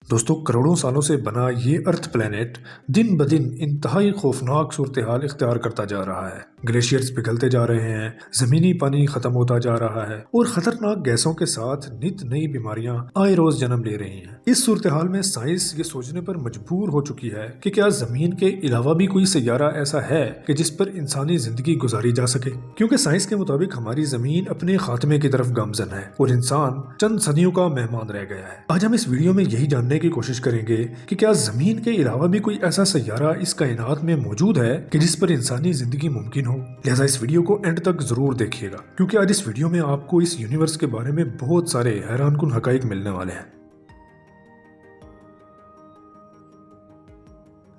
दोस्तों, करोड़ों सालों से बना ये अर्थ प्लैनेट दिन ब दिन इंतहाई खौफनाक सूरत-ए-हाल इख्तियार करता जा रहा है। ग्लेशियर्स पिघलते जा रहे हैं, ज़मीनी पानी ख़त्म होता जा रहा है और ख़तरनाक गैसों के साथ नित नई बीमारियां आए रोज़ जन्म ले रही हैं। इस सूरत-ए-हाल में साइंस ये सोचने पर मजबूर हो चुकी है कि क्या ज़मीन के अलावा भी कोई सैयारा ऐसा है कि जिस पर इंसानी ज़िंदगी गुजारी जा सके, क्योंकि साइंस के मुताबिक हमारी ज़मीन अपने खात्मे की तरफ गामज़न है और इंसान चंद सदियों का मेहमान रह गया है। आज हम इस वीडियो में यही जानने की कोशिश करेंगे कि क्या जमीन के अलावा भी कोई ऐसा सैयारा इस कायनात में मौजूद है कि जिस पर इंसानी जिंदगी मुमकिन हो। लिहाजा इस वीडियो को एंड तक जरूर देखिएगा, क्योंकि आज इस वीडियो में आपको इस यूनिवर्स के बारे में बहुत सारे हैरानकुन हकाइक मिलने वाले हैं।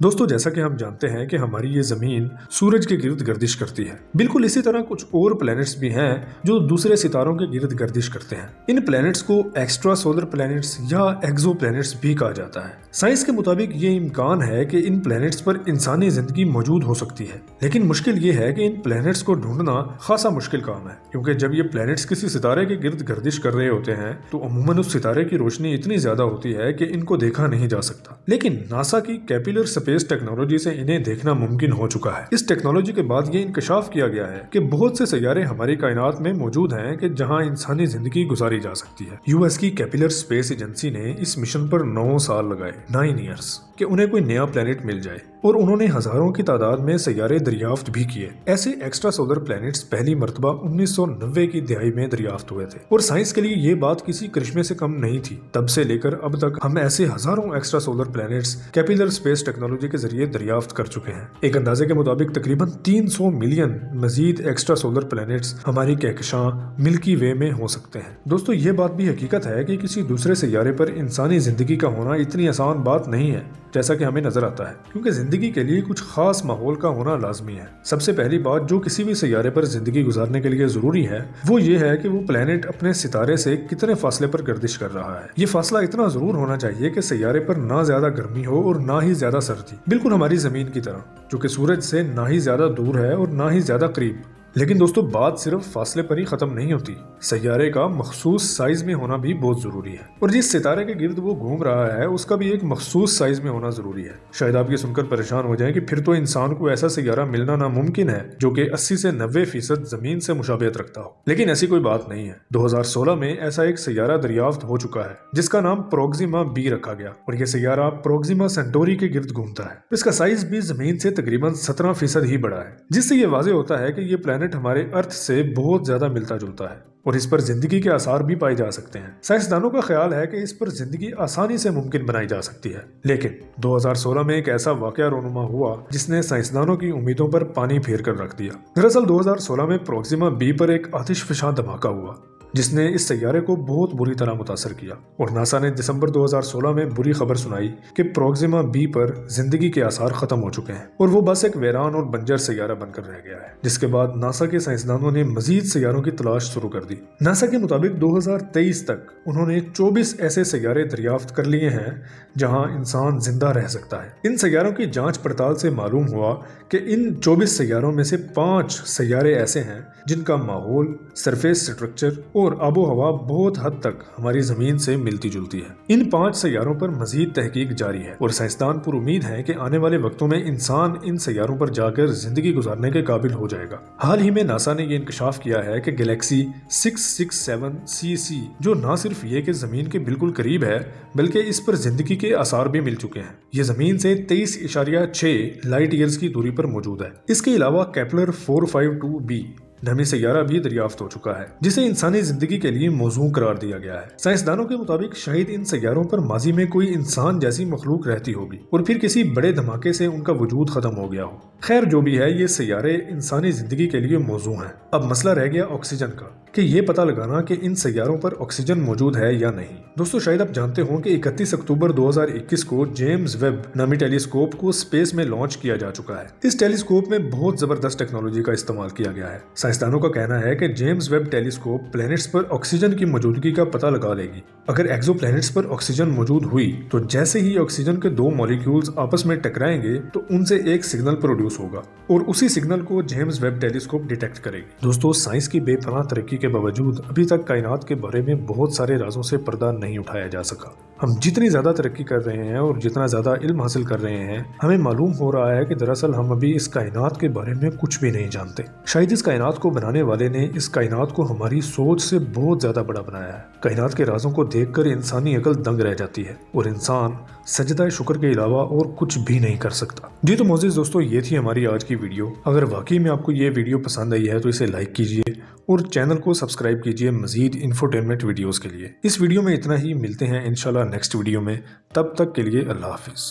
दोस्तों, जैसा कि हम जानते हैं कि हमारी ये जमीन सूरज के गिर्द गर्दिश करती है। बिल्कुल इसी तरह कुछ और प्लैनेट्स भी हैं जो दूसरे सितारों के गिर्द गर्दिश करते हैं। इन प्लैनेट्स को एक्स्ट्रा सोलर प्लैनेट्स या एक्सो प्लैनेट्स भी कहा जाता है। साइंस के मुताबिक ये इम्कान है कि इन प्लैनेट्स पर इंसानी जिंदगी मौजूद हो सकती है, लेकिन मुश्किल ये है कि इन प्लैनेट्स को ढूंढना खासा मुश्किल काम है, क्योंकि जब ये प्लैनेट्स किसी सितारे के गिर्द गर्दिश कर रहे होते हैं तो अमूमन उस सितारे की रोशनी इतनी ज्यादा होती है कि इनको देखा नहीं जा सकता। लेकिन नासा की कैपिलर स्पेस टेक्नोलॉजी से इन्हें देखना मुमकिन हो चुका है। इस टेक्नोलॉजी के बाद ये इंकशाफ किया गया है कि बहुत से सैयारे हमारी कायनात में मौजूद हैं कि जहां इंसानी जिंदगी गुजारी जा सकती है। यूएस की कैपिलर स्पेस एजेंसी ने इस मिशन पर 9 साल लगाए, 9 ईयर्स, कि उन्हें कोई नया प्लेनेट मिल जाए, और उन्होंने हजारों की तादाद में सैयारे दरियाफ्त भी किए। ऐसे एक्स्ट्रा सोलर प्लैनेट्स पहली मर्तबा 1990 की दिहाई में दरियाफ्त हुए थे, और साइंस के लिए ये बात किसी करिश्मे से कम नहीं थी। तब से लेकर अब तक हम ऐसे हजारों extra solar planets Kepler space technology के जरिए दरियाफ्त कर चुके हैं। एक अंदाजे के मुताबिक तकरीबन 300 मिलियन मजीद एक्स्ट्रा सोलर प्लैनेट्स हमारी कहकशां मिल्की वे में हो सकते हैं। दोस्तों, ये बात भी हकीकत है कि किसी दूसरे सैयारे पर इंसानी जिंदगी का होना इतनी आसान बात नहीं है जैसा कि हमें नजर आता है, क्योंकि जिंदगी के लिए कुछ खास माहौल का होना लाजमी है। सबसे पहली बात जो किसी भी सैयारे पर जिंदगी गुजारने के लिए जरूरी है वो ये है कि वो प्लेनेट अपने सितारे से कितने फासले पर गर्दिश कर रहा है। ये फासला इतना जरूर होना चाहिए कि सैयारे पर ना ज्यादा गर्मी हो और ना ही ज्यादा सर्दी, बिल्कुल हमारी जमीन की तरह, जो कि सूरज से ना ही ज्यादा दूर है और ना ही ज्यादा करीब। लेकिन दोस्तों, बात सिर्फ फासले पर ही खत्म नहीं होती। सैयारे का मखसूस साइज में होना भी बहुत जरूरी है, और जिस सितारे के गिर्द वो घूम रहा है उसका भी एक मखसूस साइज में होना जरूरी है। शायद आप ये सुनकर परेशान हो जाएं कि फिर तो इंसान को ऐसा सैयारा मिलना नामुमकिन है जो कि 80 से 90% जमीन से मुशाबियत रखता हो। लेकिन ऐसी कोई बात नहीं है। 2016 में ऐसा एक सैयारा दरियाफ्त हो चुका है जिसका नाम प्रोक्सिमा बी रखा गया, और ये सैयारा प्रोक्सिमा सेंटोरी के गिर्द घूमता है। इसका साइज भी जमीन से तकरीबन 17% ही बड़ा है, जिससे ये वाज़ेह होता है कि ये प्लेनेट हमारे अर्थ से बहुत ज्यादा मिलता जुलता है और इस पर जिंदगी के आसार भी पाए जा सकते हैं। साइंसदानों का ख्याल है कि इस पर जिंदगी आसानी से मुमकिन बनाई जा सकती है। लेकिन 2016 में एक ऐसा वाकया रोनुमा हुआ जिसने साइंसदानों की उम्मीदों पर पानी फेर कर रख दिया। दरअसल 2016 में प्रोक्सिमा बी पर एक आतिशफशां धमाका हुआ जिसने इस सैयारे को बहुत बुरी तरह मुतासर किया, और नासा ने दिसंबर 2016 में बुरी खबर सुनाई कि प्रोक्सिमा बी पर जिंदगी के आसार खत्म हो चुके हैं और वो बस एक वीरान और बंजर सैयारा बनकर रह गया है। जिसके बाद नासा के साइंसदानों ने मजीद सैयारों की तलाश शुरू कर दी। नासा के मुताबिक 2023 तक उन्होंने 24 ऐसे सैयारे दरियाफ्त कर लिए हैं जहां इंसान जिंदा रह सकता है। इन सैयारों की जांच पड़ताल से मालूम हुआ कि इन 24 सैयारों में से 5 सैयारे ऐसे हैं जिनका माहौल, सरफेस स्ट्रक्चर और आबो हवा बहुत हद तक हमारी जमीन से मिलती जुलती है। इन 5 सैयारों पर मजीद तहकीक जारी है और साइंसदान पर उम्मीद है कि आने वाले वक्तों में इंसान इन सैयारों पर जाकर जिंदगी गुजारने के काबिल हो जाएगा। हाल ही में नासा ने यह इंकशाफ किया है कि गैलेक्सी 667 CC, जो न सिर्फ ये कि जमीन के बिल्कुल करीब है बल्कि इस पर जिंदगी के आसार भी मिल चुके हैं। ये जमीन से 23.6 लाइट ईयर्स की दूरी पर मौजूद है। इसके अलावा केपलर 452b नमी सैयारा भी दरियाफ्त हो चुका है जिसे इंसानी जिंदगी के लिए मौजू करार दिया गया है। साइंसदानों के मुताबिक शायद इन सैयारों पर माजी में कोई इंसान जैसी मखलूक रहती होगी और फिर किसी बड़े धमाके से उनका वजूद खत्म हो गया हो। खैर, जो भी है, ये सैयारे इंसानी जिंदगी के लिए मौजू हैं। अब मसला रह गया ऑक्सीजन का, कि ये पता लगाना कि इन सैयारों पर ऑक्सीजन मौजूद है या नहीं। दोस्तों, शायद आप जानते हो कि 31 अक्टूबर 2021 को जेम्स वेब नामी टेलीस्कोप को स्पेस में लॉन्च किया जा चुका है। इस टेलीस्कोप में बहुत जबरदस्त टेक्नोलॉजी का इस्तेमाल किया गया है। साइंसदानों का कहना है कि जेम्स वेब टेलीस्कोप प्लैनेट्स पर ऑक्सीजन की मौजूदगी का पता लगा लेगी। अगर एक्सोप्लैनेट्स पर ऑक्सीजन मौजूद हुई तो जैसे ही ऑक्सीजन के दो मॉलिक्यूल्स आपस में टकराएंगे तो उनसे एक सिग्नल प्रोड्यूस होगा और उसी सिग्नल को जेम्स वेब टेलीस्कोप डिटेक्ट करेगी। दोस्तों, साइंस की बेपनाह तरक्की के बावजूद अभी तक कायनात के बारे में बहुत सारे राजों से पर्दा नहीं उठाया जा सका। हम जितनी ज्यादा तरक्की कर रहे हैं और जितना ज्यादा इल्म हासिल कर रहे हैं, हमें मालूम हो रहा है कि दरअसल हम अभी इस कायनात के बारे में कुछ भी नहीं जानते। शायद इस कायनात को बनाने वाले ने इस कायनात को हमारी सोच से बहुत ज्यादा बड़ा बनाया है। कायनात के राजों को देखकर इंसानी अकल दंग रह जाती है और इंसान सजदा शुक्र के अलावा और कुछ भी नहीं कर सकता। जी तो मोअज़्ज़िज़ दोस्तों, ये थी हमारी आज की वीडियो। अगर वाकई में आपको ये वीडियो पसंद आई है तो इसे लाइक कीजिए और चैनल को सब्सक्राइब कीजिए मजीद इंफोटेनमेंट वीडियोस के लिए। इस वीडियो में इतना ही, मिलते हैं इंशाल्लाह नेक्स्ट वीडियो में। तब तक के लिए अल्लाह हाफिज़।